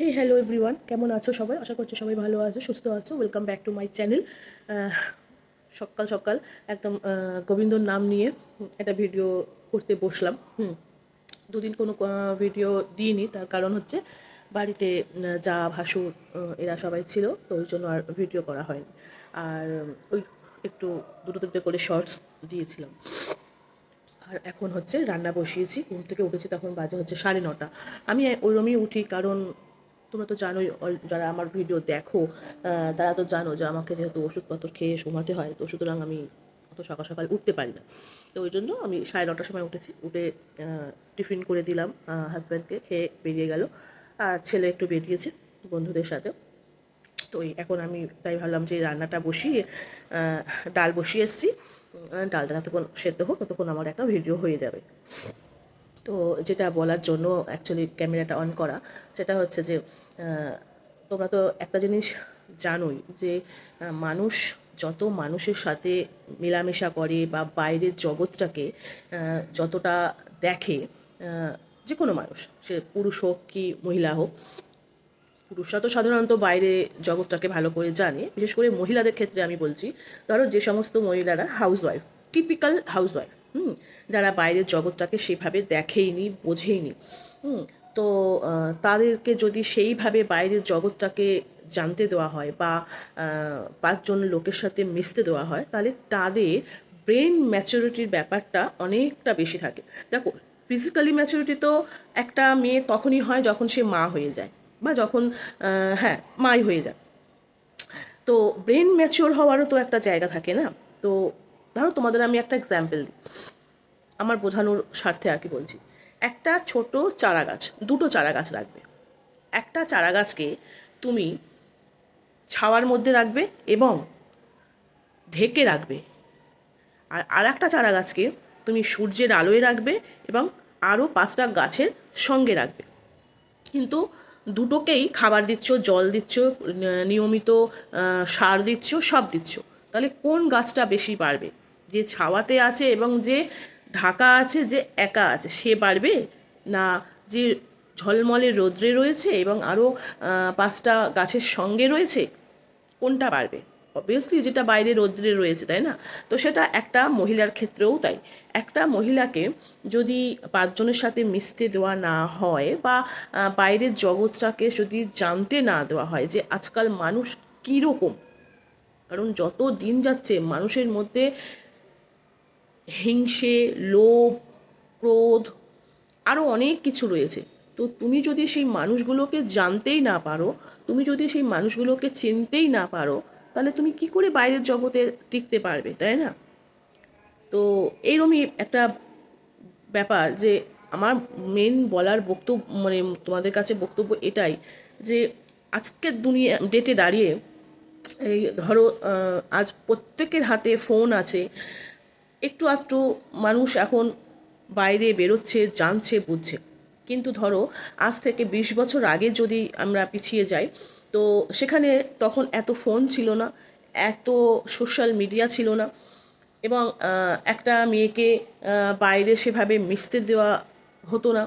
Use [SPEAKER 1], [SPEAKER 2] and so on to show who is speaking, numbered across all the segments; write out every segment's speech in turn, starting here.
[SPEAKER 1] হে hello everyone, কেমন আছো সবাই? আশা করছি সবাই ভালো আছো, সুস্থ আছো। Welcome back to my channel. সকাল সকাল একদম গোবিন্দর নাম নিয়ে একটা ভিডিও করতে বসলাম। দুদিন কোনো ভিডিও দিইনি, তার কারণ হচ্ছে বাড়িতে যা ভাসুর এরা সবাই ছিল, তো ওই জন্য আর ভিডিও করা হয়নি। আর ওই একটু দুটো দুটো করে শর্টস দিয়েছিলাম। আর এখন হচ্ছে রান্না বসিয়েছি, ঘুম থেকে উঠেছি, তখন বাজে হচ্ছে 9:30। আমি ওইরকমই উঠি, কারণ তোমরা তো জানোই, যারা আমার ভিডিও দেখো তারা তো জানো যে আমাকে যেহেতু ওষুধপত্র খেয়ে ঘুমাতে হয়, তো সুতরাং আমি অত সকাল সকাল উঠতে পারি না। তো ওই জন্য আমি 9:30টার সময় উঠেছি, উঠে টিফিন করে দিলাম হাজব্যান্ডকে, খেয়ে বেরিয়ে গেল। আর ছেলে একটু বেরিয়েছে বন্ধুদের সাথে। তো এখন আমি তাই ভাবলাম যে রান্নাটা বসিয়ে ডাল বসিয়ে এসেছি, ডালটা যতক্ষণ সেদ্ধ হোক ততক্ষণ আমার একটা ভিডিও হয়ে যাবে। তো যেটা বলার জন্য অ্যাকচুয়ালি ক্যামেরাটা অন করা, সেটা হচ্ছে যে তোমরা তো একটা জিনিস জানোই যে মানুষ যত মানুষের সাথে মেলামেশা করে বা বাইরের জগৎটাকে যতটা দেখে, যে কোনো মানুষ, সে পুরুষ হোক কি মহিলা হোক, পুরুষরা তো সাধারণত বাইরে জগৎটাকে ভালো করে জানে, বিশেষ করে মহিলাদের ক্ষেত্রে আমি বলছি। ধরো যে সমস্ত মহিলারা হাউসওয়াইফ, টিপিক্যাল হাউসওয়াইফ, যারা বাইরের জগৎটাকে সেভাবে দেখেইনি, বোঝেইনি, তো তাদেরকে যদি সেইভাবে বাইরের জগৎটাকে জানতে দেওয়া হয় বা 5 জন লোকের সাথে মিশতে দেওয়া হয়, তাহলে তাদের ব্রেন ম্যাচুরিটির ব্যাপারটা অনেকটা বেশি থাকে। দেখো, ফিজিক্যালি ম্যাচুরিটি তো একটা মেয়ে তখনই হয় যখন সে মা হয়ে যায়, বা যখন হ্যাঁ, মাই হয়ে যায়। তো ব্রেন ম্যাচিওর হওয়ারও তো একটা জায়গা থাকে না? তো ধরো তোমাদের আমি একটা এক্সাম্পল দিই, আমার বোঝানোর স্বার্থে আর কি বলছি। একটা ছোট চারা গাছ, দুটো চারা গাছ রাখবে। একটা চারা গাছকে তুমি ছাওয়ার মধ্যে রাখবে এবং ঢেকে রাখবে, আর আরেকটা চারা গাছকে তুমি সূর্যের আলোয় রাখবে এবং আরও 5টা গাছের সঙ্গে রাখবে। কিন্তু দুটোকেই খাবার দিচ্ছ, জল দিচ্ছ, নিয়মিত সার দিচ্ছ, সব দিচ্ছ, তাহলে কোন গাছটা বেশি বাড়বে? যে ছাওয়াতে আছে এবং যে ঢাকা আছে, যে একা আছে, সে বাড়বে, না যে ঝলমলে রৌদ্রে রয়েছে এবং আরও 5টা গাছের সঙ্গে রয়েছে? কোনটা বাড়বে? অবভিয়াসলি যেটা বাইরে রৌদ্রে রয়েছে, তাই না? তো সেটা একটা মহিলার ক্ষেত্রেও তাই। একটা মহিলাকে যদি 5 জনের সাথে মিশতে দেওয়া না হয় বা বাইরের জগৎটাকে যদি জানতে না দেওয়া হয় যে আজকাল মানুষ কীরকম, কারণ যত দিন যাচ্ছে মানুষের মধ্যে হিংসে, লোভ, ক্রোধ, আরও অনেক কিছু রয়েছে। তো তুমি যদি সেই মানুষগুলোকে জানতেই না পারো, তুমি যদি সেই মানুষগুলোকে চিনতেই না পারো, তাহলে তুমি কি করে বাইরের জগতে টিকতে পারবে, তাই না? তো এইরকমই একটা ব্যাপার যে আমার মেন বলার বক্তব্য, মানে তোমাদের কাছে বক্তব্য এটাই যে আজকের দুনিয়া ডেটে দাঁড়িয়ে, এই ধরো আজ প্রত্যেকের হাতে ফোন আছে, একটু আধটু মানুষ এখন বাইরে বেরোচ্ছে, জানছে, বুঝছে। কিন্তু ধরো আজ থেকে 20 বছর আগে যদি আমরা পিছিয়ে যাই, তো সেখানে তখন এত ফোন ছিল না, এত সোশ্যাল মিডিয়া ছিল না, এবং একটা মেয়েকে বাইরে সেভাবে মিশতে দেওয়া হতো না।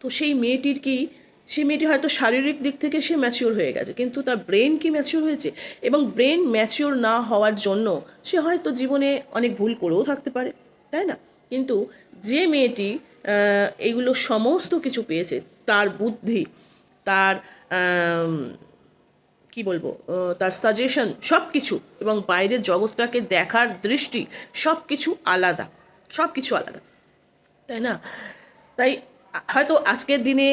[SPEAKER 1] তো সেই মেয়েটি হয়তো শারীরিক দিক থেকে সে ম্যাচিওর হয়ে গেছে, কিন্তু তার ব্রেন কি ম্যাচিওর হয়েছে? এবং ব্রেন ম্যাচিওর না হওয়ার জন্য সে হয়তো জীবনে অনেক ভুল করেও থাকতে পারে, তাই না? কিন্তু যে মেয়েটি এগুলো সমস্ত কিছু পেয়েছে, তার বুদ্ধি, তার কি বলবো, তার সাজেশন সব কিছু, এবং বাইরের জগৎটাকে দেখার দৃষ্টি, সব কিছু আলাদা, সব কিছু আলাদা, তাই না? তাই হয়তো আজকের দিনে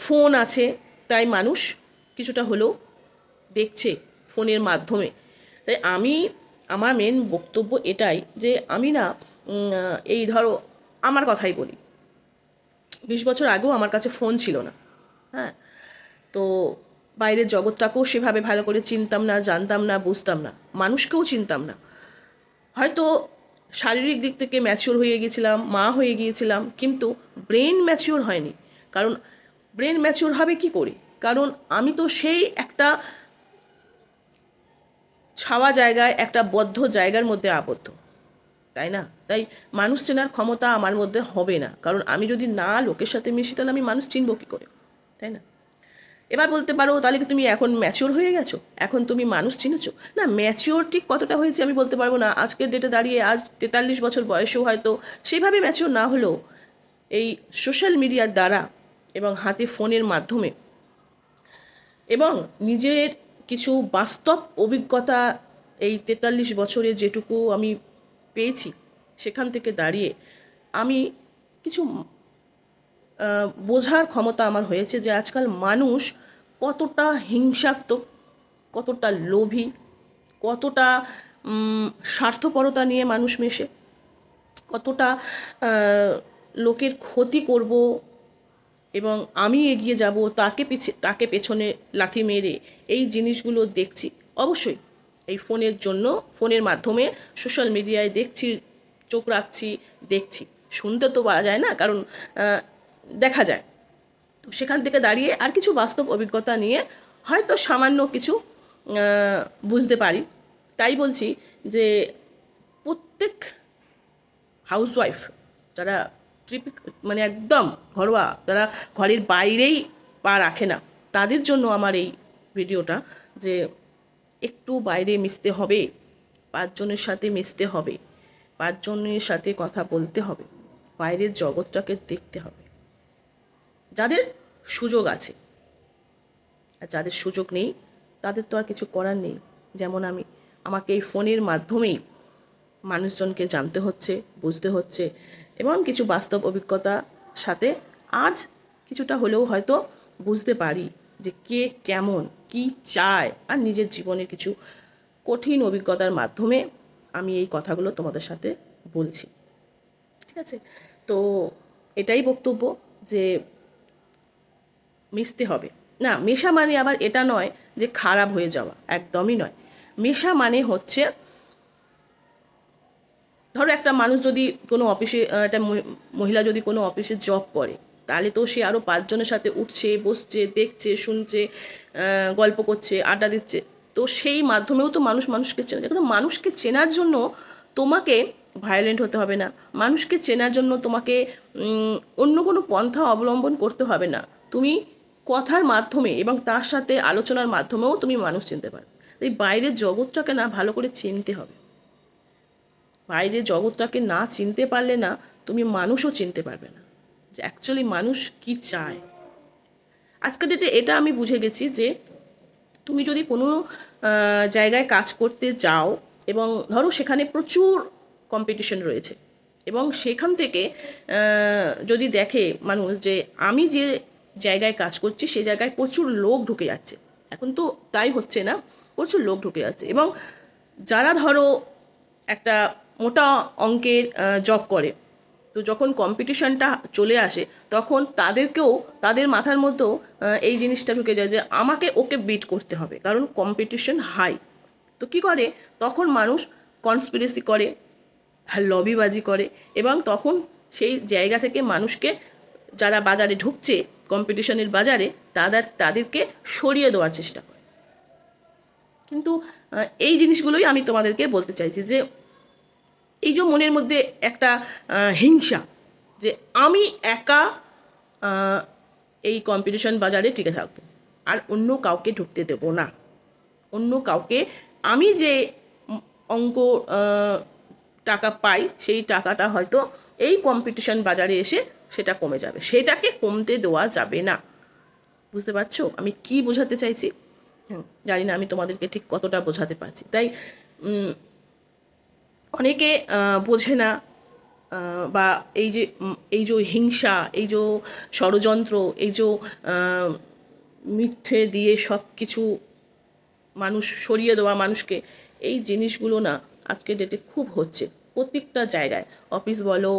[SPEAKER 1] ফোন আছে, তাই মানুষ কিছুটা হলেও দেখছে ফোনের মাধ্যমে। তাই আমার মেন বক্তব্য এটাই যে আমি না, এই ধরো আমার কথাই বলি, 20 বছর আগেও আমার কাছে ফোন ছিল না। হ্যাঁ, তো বাইরের জগৎটাকেও সেভাবে ভালো করে চিনতাম না, জানতাম না, বুঝতাম না, মানুষকেও চিনতাম না। হয়তো শারীরিক দিক থেকে ম্যাচিওর হয়ে গিয়েছিলাম, মা হয়ে গিয়েছিলাম, কিন্তু ব্রেন ম্যাচিওর হয়নি। কারণ ব্রেন ম্যাচিওর হবে কি করে? কারণ আমি তো সেই একটা ছাওয়া জায়গায়, একটা বদ্ধ জায়গার মধ্যে আবদ্ধ, তাই না? তাই মানুষ চেনার ক্ষমতা আমার মধ্যে হবে না, কারণ আমি যদি না লোকের সাথে মিশি, তাহলে আমি মানুষ চিনব কী করে, তাই না? এবার বলতে পারো তাহলে কি তুমি এখন ম্যাচিওর হয়ে গেছো, এখন তুমি মানুষ চিনেছো? না, ম্যাচিওর ঠিক কতটা হয়েছে আমি বলতে পারবো না। আজকের ডেটে দাঁড়িয়ে আজ 43 বছর বয়সেও হয়তো সেইভাবে ম্যাচিওর না হলেও এই সোশ্যাল মিডিয়ার দ্বারা এবং হাতে ফোনের মাধ্যমে এবং নিজের কিছু বাস্তব অভিজ্ঞতা এই 43 বছরে যেটুকু আমি পেয়েছি সেখান থেকে দাঁড়িয়ে আমি কিছু বোঝার ক্ষমতা আমার হয়েছে যে আজকাল মানুষ কতটা হিংসাত্মক, কতটা লোভী, কতটা স্বার্থপরতা নিয়ে মানুষ মেশে, কতটা লোকের ক্ষতি করব এবং আমি এগিয়ে যাব তাকে পেছনে লাথি মেরে এই জিনিসগুলো দেখছি। অবশ্যই এই ফোনের জন্য, ফোনের মাধ্যমে সোশ্যাল মিডিয়ায় দেখছি, চোখ রাখছি, দেখছি, শুনতে তো পারা যায় না, কারণ দেখা যায়। তো সেখান থেকে দাঁড়িয়ে আর কিছু বাস্তব অভিজ্ঞতা নিয়ে হয়তো সামান্য কিছু বুঝতে পারি। তাই বলছি যে প্রত্যেক হাউসওয়াইফ যারা মানে একদম ঘরোয়া, যারা ঘরের বাইরেই পা রাখে না, তাদের জন্য আমার এই ভিডিওটা, যে একটু বাইরে মিশতে হবে, 5 জনের সাথে মিশতে হবে, 5 জনের সাথে কথা বলতে হবে, বাইরের জগৎটাকে দেখতে হবে। যাদের সুযোগ আছে, আর যাদের সুযোগ নেই তাদের তো আর কিছু করার নেই। যেমন আমাকে এই ফোনের মাধ্যমেই মানুষজনকে জানতে হচ্ছে, বুঝতে হচ্ছে এবং কিছু বাস্তব অভিজ্ঞতার সাথে আজ কিছুটা হলেও হয়তো বুঝতে পারি যে কে কেমন, কি চায়, আর নিজের জীবনের কিছু কঠিন অভিজ্ঞতার মাধ্যমে আমি এই কথাগুলো তোমাদের সাথে বলছি। ঠিক আছে? তো এটাই বক্তব্য যে মিশতে হবে। না, মেশা মানে আবার এটা নয় যে খারাপ হয়ে যাওয়া, একদমই নয়। মেশা মানে হচ্ছে, ধরো একটা মানুষ যদি কোনো অফিসে, একটা মহিলা যদি কোনো অফিসে জব করে, তাহলে তো সে আরও 5 জনের সাথে উঠছে, বসছে, দেখছে, শুনছে, গল্প করছে, আড্ডা দিচ্ছে। তো সেই মাধ্যমেও তো মানুষকে চেনা যায়। কিন্তু মানুষকে চেনার জন্য তোমাকে ভায়োলেন্ট হতে হবে না, মানুষকে চেনার জন্য তোমাকে অন্য কোনো পন্থা অবলম্বন করতে হবে না। তুমি কথার মাধ্যমে এবং তার সাথে আলোচনার মাধ্যমেও তুমি মানুষ চিনতে পারবে। এই বাইরের জগৎটাকে না ভালো করে চিনতে হবে। বাইরের জগৎটাকে না চিনতে পারলে না তুমি মানুষও চিনতে পারবে না, যে অ্যাকচুয়ালি মানুষ কি চায়। আজকের ডেটে এটা আমি বুঝে গেছি যে তুমি যদি কোনো জায়গায় কাজ করতে যাও এবং ধরো সেখানে প্রচুর কম্পিটিশন রয়েছে এবং সেখান থেকে যদি দেখে মানুষ যে আমি যে জায়গায় কাজ করছি সেই জায়গায় প্রচুর লোক ঢুকে যাচ্ছে, এখন তো তাই হচ্ছে না, প্রচুর লোক ঢুকে যাচ্ছে, এবং যারা ধরো একটা মোটা অঙ্কের জব করে, তো যখন কম্পিটিশনটা চলে আসে তখন তাদের মাথার মধ্যেও এই জিনিসটা ঢুকে যায় যে আমাকে ওকে বিট করতে হবে, কারণ কম্পিটিশন হাই। তো কী করে, তখন মানুষ কনস্পিরেসি করে, লবিবাজি করে, এবং তখন সেই জায়গা থেকে মানুষকে, যারা বাজারে ঢুকছে কম্পিটিশনের বাজারে, তাদেরকে সরিয়ে দেওয়ার চেষ্টা করে। কিন্তু এই জিনিসগুলোই আমি তোমাদেরকে বলতে চাইছি যে এই যে মনের মধ্যে একটা হিংসা, যে আমি একা এই কম্পিটিশন বাজারে টিকে থাকবো আর অন্য কাউকে ঢুকতে দেবো না, অন্য কাউকে, আমি যে অঙ্ক টাকা পাই সেই টাকাটা হয়তো এই কম্পিটিশন বাজারে এসে সেটা কমে যাবে, সেটাকে কমতে দেওয়া যাবে না। বুঝতে পারছো আমি কি বোঝাতে চাইছি? জানি না আমি তোমাদেরকে ঠিক কতটা বোঝাতে পারছি। তাই অনেকে বোঝে না, বা এই যে হিংসা, এই যে ষড়যন্ত্র, এই যে মিথ্যে দিয়ে সব কিছু মানুষ সরিয়ে দেওয়া মানুষকে, এই জিনিসগুলো না আজকের ডেটে খুব হচ্ছে প্রত্যেকটা জায়গায়, অফিস বলো,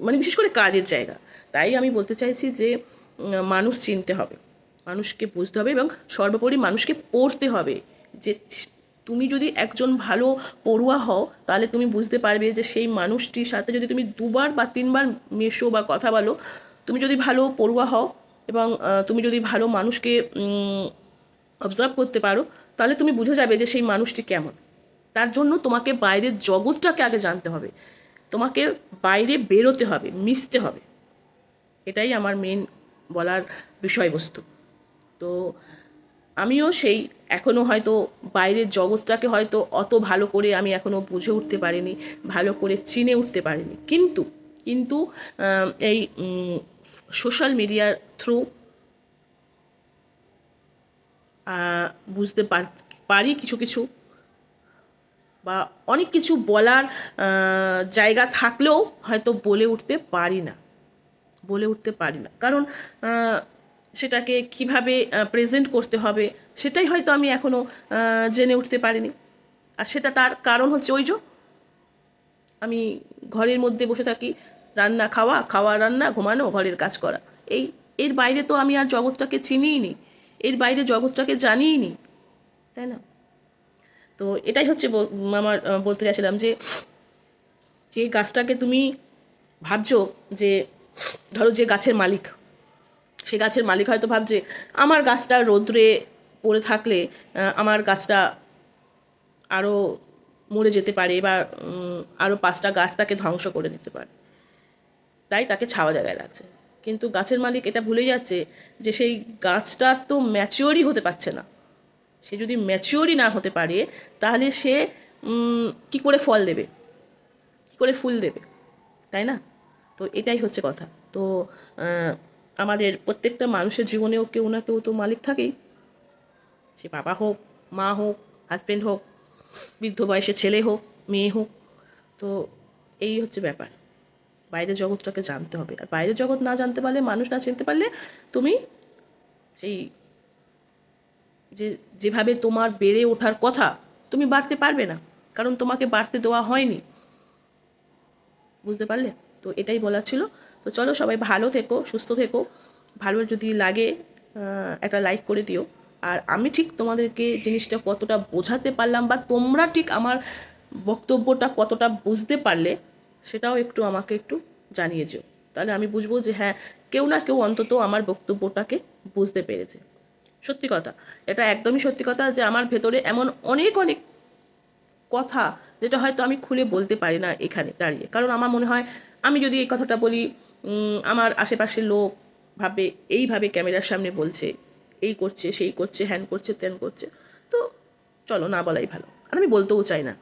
[SPEAKER 1] মানে বিশেষ করে কাজের জায়গা। তাই আমি বলতে চাইছি যে মানুষ চিনতে হবে, মানুষকে বুঝতে হবে এবং সর্বোপরি মানুষকে পড়তে হবে। যে তুমি যদি একজন ভালো পড়ুয়া হও তাহলে তুমি বুঝতে পারবে যে সেই মানুষটির সাথে যদি তুমি 2বার বা 3বার মেশো বা কথা বলো, তুমি যদি ভালো পড়ুয়া হও এবং তুমি যদি ভালো মানুষকে অবজার্ভ করতে পারো, তাহলে তুমি বুঝে যাবে যে সেই মানুষটি কেমন। তার জন্য তোমাকে বাইরের জগৎটাকে আগে জানতে হবে, তোমাকে বাইরে বেরোতে হবে, মিশতে হবে। এটাই আমার মেন বলার বিষয়বস্তু। তো আমিও সেই এখনও হয়তো বাইরের জগৎটাকে হয়তো অত ভালো করে আমি এখনও বুঝে উঠতে পারিনি, ভালো করে চিনে উঠতে পারিনি, কিন্তু কিন্তু এই সোশ্যাল মিডিয়ার থ্রু বুঝতে পারি কিছু কিছু, বা অনেক কিছু বলার জায়গা থাকলেও হয়তো বলে উঠতে পারি না, কারণ সেটাকে কিভাবে প্রেজেন্ট করতে হবে সেটাই হয়তো আমি এখনও জেনে উঠতে পারিনি। আর সেটা তার কারণ হচ্ছে ওই যে আমি ঘরের মধ্যে বসে থাকি, রান্না খাওয়া, খাওয়া রান্না, ঘুমানো, ঘরের কাজ করা, এর বাইরে তো আমি আর জগৎটাকে চিনিই নি, এর বাইরে জগৎটাকে জানিই নি, তাই না? তো এটাই হচ্ছে আমার বলতে চাইছিলাম যে যে গাছটাকে তুমি ভাবছো যে, ধরো যে গাছের মালিক, সে গাছের মালিক হয়তো ভাবছে আমার গাছটা রোদ্রে পড়ে থাকলে আমার গাছটা আরও মরে যেতে পারে, বা আরও 5টা গাছ তাকে ধ্বংস করে দিতে পারে, তাই তাকে ছাওয়া জায়গায় রাখছে। কিন্তু গাছের মালিক এটা ভুলে যাচ্ছে যে সেই গাছটা তো ম্যাচিওরই হতে পারছে না। সে যদি ম্যাচিওরই না হতে পারে তাহলে সে কি করে ফল দেবে, কি করে ফুল দেবে, তাই না? তো এটাই হচ্ছে কথা। তো আমাদের প্রত্যেকটা মানুষের জীবনেও কেউ না কেউ তো মালিক থাকেই, সে বাবা হোক, মা হোক, হাজব্যান্ড হোক, বৃদ্ধ বয়সে ছেলে হোক, মেয়ে হোক। তো এই হচ্ছে ব্যাপার, বাইরের জগৎটাকে জানতে হবে। আর বাইরের জগৎ না জানতে পারলে, মানুষ না চিনতে পারলে, তুমি সেই যেভাবে তোমার বেড়ে ওঠার কথা তুমি বাড়তে পারবে না, কারণ তোমাকে বাড়তে দেওয়া হয়নি। বুঝতে পারলে? তো এটাই বলার ছিল। তো চলো, সবাই ভালো থেকো, সুস্থ থেকো। ভালো যদি লাগে একটা লাইক করে দিও। আর আমি ঠিক তোমাদেরকে জিনিসটা কতটা বোঝাতে পারলাম, বা তোমরা ঠিক আমার বক্তব্যটা কতটা বুঝতে পারলে, সেটাও একটু আমাকে একটু জানিয়ে যেও। তাহলে আমি বুঝবো যে হ্যাঁ, কেউ না কেউ অন্তত আমার বক্তব্যটাকে বুঝতে পেরেছে। সত্যি কথা, এটা একদমই সত্যি কথা যে আমার ভেতরে এমন অনেক অনেক কথা যেটা হয়তো আমি খুলে বলতে পারি না এখানে দাঁড়িয়ে। কারণ আমার মনে হয় আমি যদি এই কথাটা বলি, আমার আশেপাশের লোক ভাবে এইভাবে ক্যামেরার সামনে বলছে, এই করছে, সেই করছে, হ্যান করছে, ত্যান করছে। তো চলো, না বলাই ভালো। আর আমি বলতেও চাই না,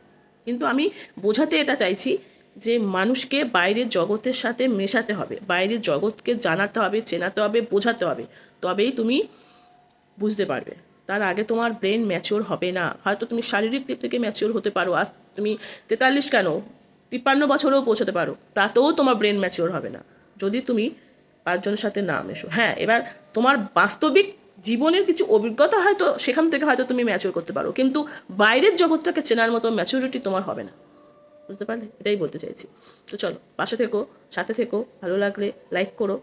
[SPEAKER 1] কিন্তু আমি বোঝাতে এটা চাইছি যে মানুষকে বাইরের জগতের সাথে মেশাতে হবে, বাইরের জগৎকে জানাতে হবে, চেনাতে হবে, বোঝাতে হবে, তবেই তুমি বুঝতে পারবে। তার আগে তোমার ব্রেন ম্যাচিওর হবে না। হয়তো তুমি শারীরিক দিক থেকে ম্যাচিওর হতে পারো, আজ তুমি 43 কেন 53 বছরেও পৌঁছাতে পারো, তাতেও তোমার ব্রেন ম্যাচিওর হবে না যদি তুমি 5জনের সাথে না মেশো। হ্যাঁ, এবার তোমার বাস্তবিক জীবনের কিছু অভিজ্ঞতা হয়তো সেখান থেকে হয়তো তুমি ম্যাচিওর করতে পারো, কিন্তু বাইরের জগৎটাকে চেনার মতো ম্যাচিওরিটি তোমার হবে না। বুঝতে পারলে? এটাই বলতে চাইছি। তো চলো, পাশে থেকো, সাথে থেকো, ভালো লাগলে লাইক করো।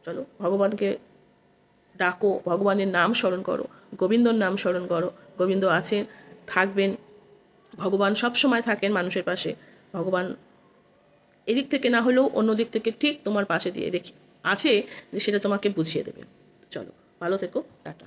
[SPEAKER 1] চলো, ভগবানকে ডাকো, ভগবানের নাম স্মরণ করো, গোবিন্দর নাম স্মরণ করো। গোবিন্দ আছেন, থাকবেন, ভগবান সব সময় থাকেন মানুষের পাশে। ভগবান এদিক থেকে না হলেও অন্য দিক থেকে ঠিক তোমার পাশে দিয়ে রেখে আছে, যে সেটা তোমাকে বুঝিয়ে দেবে। চলো, ভালো থেকো, টাটা।